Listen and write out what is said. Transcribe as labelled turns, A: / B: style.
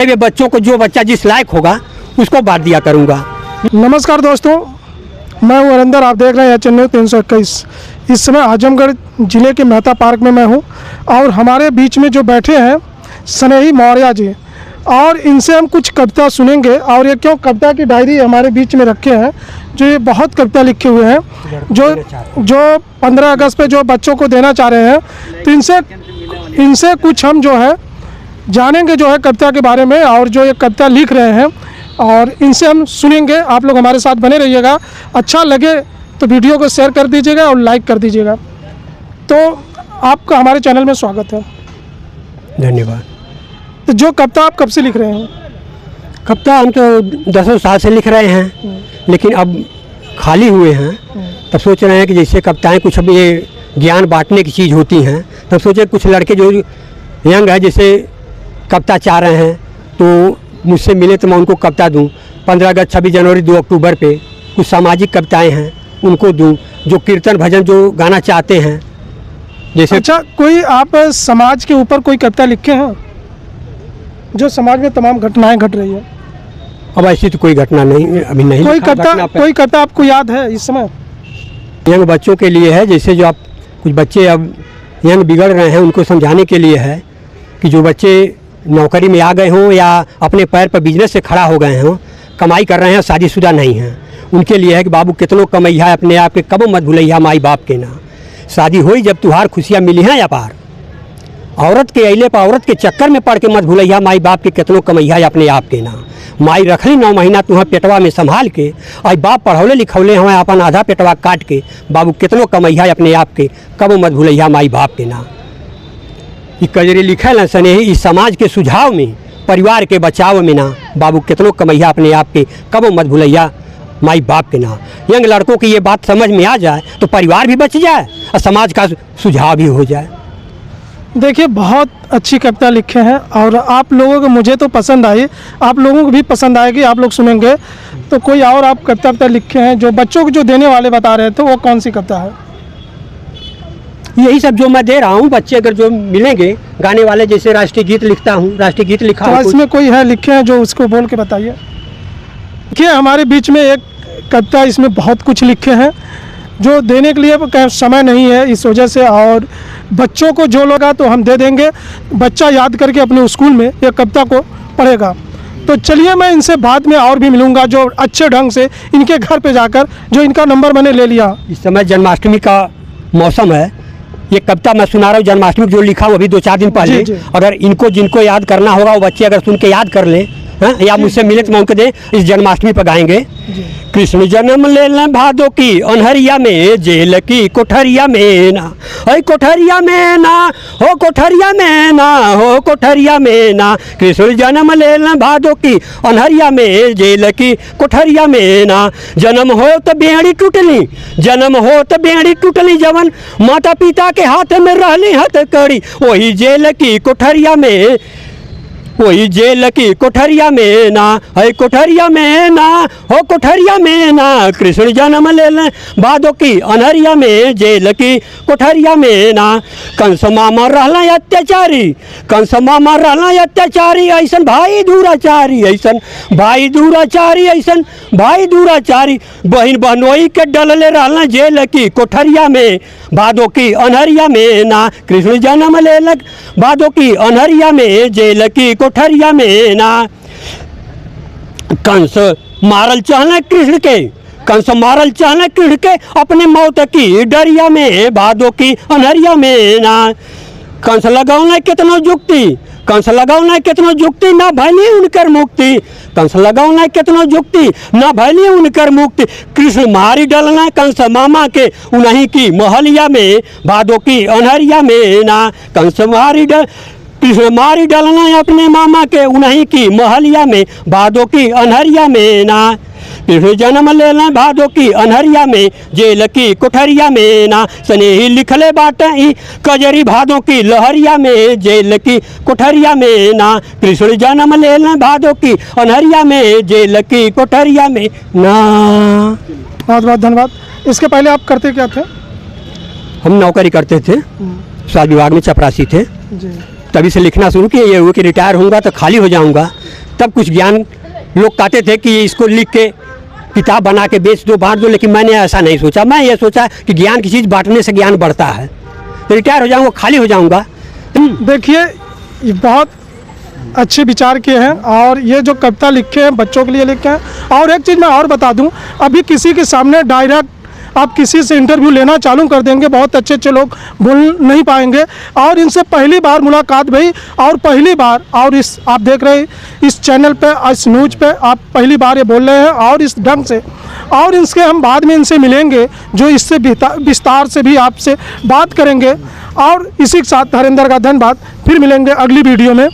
A: वे बच्चों को जो बच्चा जिस लायक होगा उसको बांट दिया करूँगा।
B: नमस्कार दोस्तों, मैं हूं अरिंदर। आप देख रहे हैं चैनल 321। इस समय आजमगढ़ जिले के मेहता पार्क में मैं हूं और हमारे बीच में जो बैठे हैं स्नेही मौर्य जी, और इनसे हम कुछ कविता सुनेंगे। और ये क्यों कविता की डायरी हमारे बीच में रखे हैं, जो ये बहुत कविता लिखे हुए हैं जो 15 अगस्त पे जो बच्चों को देना चाह रहे हैं। तो इनसे कुछ हम जो है जानेंगे जो है कविता के बारे में, और जो ये कविता लिख रहे हैं और इनसे हम सुनेंगे। आप लोग हमारे साथ बने रहिएगा। अच्छा लगे तो वीडियो को शेयर कर दीजिएगा और लाइक कर दीजिएगा। तो आपका हमारे चैनल में स्वागत है।
A: धन्यवाद।
B: तो जो कविता आप कब से लिख रहे हैं?
A: कविता हम तो 10 साल से लिख रहे हैं, लेकिन अब खाली हुए हैं। तब सोच रहे हैं कि जैसे कविताएं कुछ अब ये ज्ञान बांटने की चीज़ होती हैं, तब सोचे कुछ लड़के जो यंग है जैसे कविता चाह रहे हैं तो मुझसे मिले तो मैं उनको कविता दूं। 15 अगस्त, 26 जनवरी, 2 अक्टूबर पे कुछ सामाजिक कविताएं हैं उनको दूं। जो कीर्तन भजन जो गाना चाहते हैं जैसे।
B: अच्छा, कोई आप समाज के ऊपर कोई कविता लिखे हैं जो समाज में तमाम घटनाएं घट रही है?
A: अब ऐसी तो कोई घटना नहीं, अभी नहीं।
B: कोई कविता आपको याद है इस समय?
A: यंग बच्चों के लिए है, जैसे जो आप कुछ बच्चे अब यंग बिगड़ रहे हैं उनको समझाने के लिए है कि जो बच्चे नौकरी में आ गए हों या अपने पैर पर बिजनेस से खड़ा हो गए हों, कमाई कर रहे हैं, शादीशुदा नहीं हैं, उनके लिए है कि बाबू कितनों कमैया अपने आप के कब मत भूलैया माई बाप के ना। शादी हुई जब तुहार खुशियाँ मिली हैं या पार, औरत के अइले पर औरत के चक्कर में पड़ के मत भूलैया माई बाप के कितनों कमैया अपने आप के ना। माई रखली 9 महीना तुह पेटवा में संभाल के, और बाप पढ़ौले लिखौले हमें अपन आधा पेटवा काट के, बाबू कितनों कमैया अपने आप के कब मत भूलैया माई बाप के ना। ये कजरी लिखल है स्नेही इस समाज के सुझाव में, परिवार के बचाव में ना, बाबू कितनों कमैया अपने आप के कब मत भूलैया माई बाप के ना। यंग लड़कों की ये बात समझ में आ जाए तो परिवार भी बच जाए और समाज का सुझाव भी हो जाए।
B: देखिए, बहुत अच्छी कविता लिखे हैं और आप लोगों को, मुझे तो पसंद आई, आप लोगों को भी पसंद आएगी, आप लोग सुनेंगे। तो कोई और आप कविता लिखे हैं जो बच्चों को जो देने वाले बता रहे थे, वो कौन सी कविता है?
A: यही सब जो मैं दे रहा हूँ, बच्चे अगर जो मिलेंगे गाने वाले, जैसे राष्ट्रीय गीत लिखता हूँ, राष्ट्रीय गीत लिखा
B: तो
A: हूँ।
B: इसमें कोई है लिखे हैं जो उसको बोल के बताइए। देखिए, हमारे बीच में एक कविता, इसमें बहुत कुछ लिखे हैं जो देने के लिए समय नहीं है इस वजह से, और बच्चों को जो लोगा तो हम दे देंगे। बच्चा याद करके अपने स्कूल में ये कविता को पढ़ेगा। तो चलिए, मैं इनसे बाद में और भी मिलूंगा जो अच्छे ढंग से इनके घर पे जाकर, जो इनका नंबर मैंने ले लिया।
A: इस समय जन्माष्टमी का मौसम है, ये कविता मैं सुना रहा हूँ जन्माष्टमी जो लिखा हुआ अभी 2-4 दिन पहले। अगर इनको जिनको याद करना होगा वो बच्चे अगर सुन के याद कर लें, हाँ, या मुझसे मिले तो मैं उनको दे, इस जन्माष्टमी पर गाएंगे। कृष्ण जन्म ले लें भादो की अनहरिया में, जेल की कोठरिया में ना, अरे कोठरिया में ना हो, कोठरिया में ना हो, कोठरिया में ना। कृष्ण जन्म ले लें भादो की अनहरिया में, जेल की कोठरिया में ना। जन्म हो तो बेड़ी टूटली, जन्म हो तो बेड़ी टूटली, जवन माता पिता के हाथ में रहली हथकड़ी, वही जेल की कोठरिया में, वही जेल की कोठरिया में ना, है कोठरिया में ना हो, कोठरिया में ना। कृष्ण जन्म ले लें भादो की अनहरिया में, जेल की कोठरिया में ना। कंस मामा रहला अत्याचारी, कंस मामा रहला अत्याचारी, ऐसन भाई दूराचारी, ऐसन भाई दूराचारी, ऐसन भाई दूराचारी। बहन बहनोई के डलले रहला जेल की कोठरिया में, भादो की अनहरिया में ना। कृष्ण जन्म ले लें भादो की अनहरिया में, जेल की कोठरिया में ना। कंस मारल चाहना कृष्ण के, कंस मारल चाहना कृष्ण के, अपने मौत की डरिया में, भादो की अनहरिया में ना। कंस लगावना कितनो जुक्ति, कंस लगावना कितनो जुक्ति, ना भैली उनकर मुक्ति, कंस लगावना कितनो जुक्ति, ना भैली उनकर मुक्ति। कृष्ण मारी डलना कंस मामा के उन्हीं की महलिया में, भादो की अनहरिया में ना। कंस मारी डल कृष्ण मारी डलना अपने मामा के उन्हीं की महलिया में, भादो की अनहरिया में ना। कृष्ण जन्म ले लें भादो की अनहरिया में, जेल की कोठरिया में ना। स्नेही लिखले बाटे कजरी भादो की लहरिया में, जेल की कोठरिया में ना। कृष्ण जन्म ले लें भादो की अनहरिया में, जेल की कोठरिया में ना।
B: बहुत बहुत धन्यवाद। इसके पहले आप करते क्या थे?
A: हम नौकरी करते थे, स्वास्थ्य विभाग में चपरासी थे।
B: जी।
A: तभी से लिखना शुरू किया। ये हुआ कि रिटायर होऊंगा तो खाली हो जाऊंगा, तब कुछ ज्ञान, लोग कहते थे कि इसको लिख के किताब बना के बेच दो, बांट दो, लेकिन मैंने ऐसा नहीं सोचा। मैं ये सोचा कि ज्ञान की चीज़ बांटने से ज्ञान बढ़ता है। तो रिटायर हो जाऊंगा, खाली हो जाऊंगा।
B: देखिए, ये बहुत अच्छे विचार किए हैं और ये जो कविता लिखे हैं बच्चों के लिए लिखे हैं। और एक चीज़ मैं और बता दूं, अभी किसी के सामने डायरेक्ट आप किसी से इंटरव्यू लेना चालू कर देंगे, बहुत अच्छे अच्छे लोग बोल नहीं पाएंगे। और इनसे पहली बार मुलाकात भई और पहली बार, और इस आप देख रहे हैं इस चैनल पे, इस न्यूज़ पे आप पहली बार ये बोल रहे हैं और इस ढंग से। और इसके हम बाद में इनसे मिलेंगे, जो इससे विस्तार से भी आपसे बात करेंगे। और इसी के साथ हरिंदर का धन्यवाद। फिर मिलेंगे अगली वीडियो में।